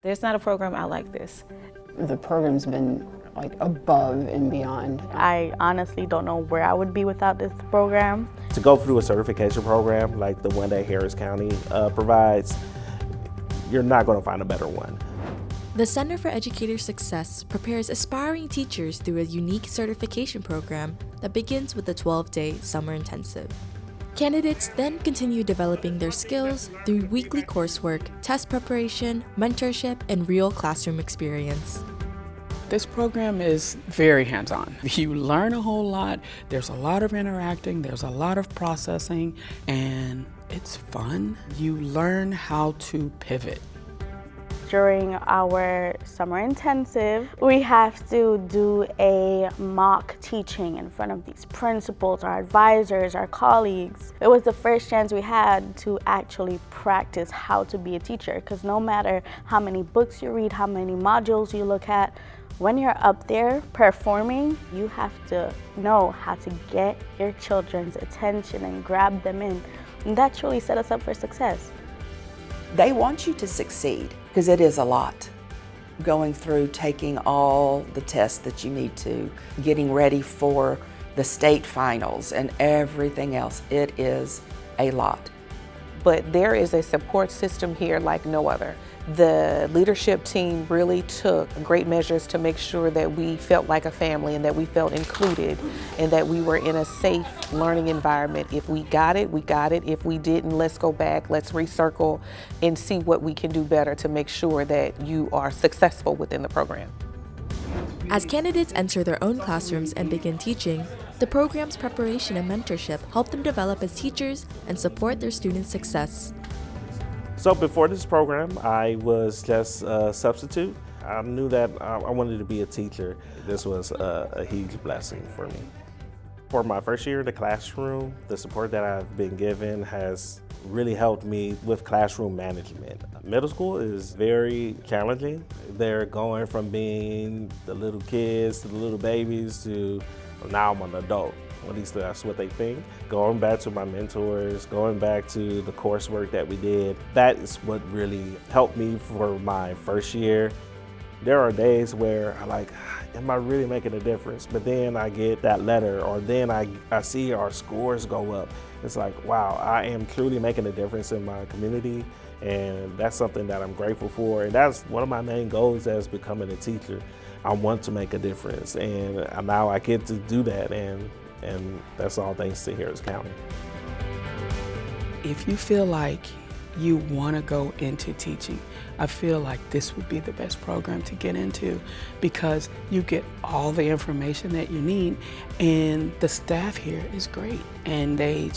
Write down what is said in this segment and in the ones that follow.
There's not a program out like this. The program's been like above and beyond. I honestly don't know where I would be without this program. To go through a certification program like the one that Harris County provides, you're not going to find a better one. The Center for Educator Success prepares aspiring teachers through a unique certification program that begins with a 12-day summer intensive. Candidates then continue developing their skills through weekly coursework, test preparation, mentorship, and real classroom experience. This program is very hands-on. You learn a whole lot, there's a lot of interacting, there's a lot of processing, and it's fun. You learn how to pivot. During our summer intensive, we have to do a mock teaching in front of these principals, our advisors, our colleagues. It was the first chance we had to actually practice how to be a teacher, because no matter how many books you read, how many modules you look at, when you're up there performing, you have to know how to get your children's attention and grab them in. And that truly set us up for success. They want you to succeed because it is a lot. Going through taking all the tests that you need to, getting ready for the state finals and everything else, it is a lot. But there is a support system here like no other. The leadership team really took great measures to make sure that we felt like a family and that we felt included and that we were in a safe learning environment. If we got it, we got it. If we didn't, let's go back, let's recircle and see what we can do better to make sure that you are successful within the program. As candidates enter their own classrooms and begin teaching, the program's preparation and mentorship help them develop as teachers and support their students' success. So before this program, I was just a substitute. I knew that I wanted to be a teacher. This was a huge blessing for me. For my first year in the classroom, the support that I've been given has really helped me with classroom management. Middle school is very challenging. They're going from being the little kids to the little babies to now I'm an adult. At least that's what they think. Going back to my mentors, going back to the coursework that we did, that is what really helped me for my first year. There are days where I'm like, am I really making a difference? But then I get that letter, or then I see our scores go up. It's like, wow, I am truly making a difference in my community, and that's something that I'm grateful for. And that's one of my main goals as becoming a teacher. I want to make a difference, and now I get to do that, and that's all thanks to Harris County. If you feel like you want to go into teaching, I feel like this would be the best program to get into because you get all the information that you need, and the staff here is great, and they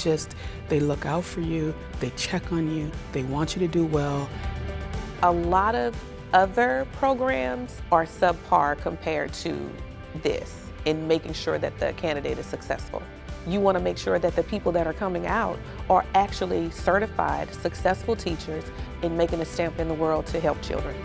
look out for you, they check on you, they want you to do well. A lot of other programs are subpar compared to this in making sure that the candidate is successful. You want to make sure that the people that are coming out are actually certified, successful teachers in making a stamp in the world to help children.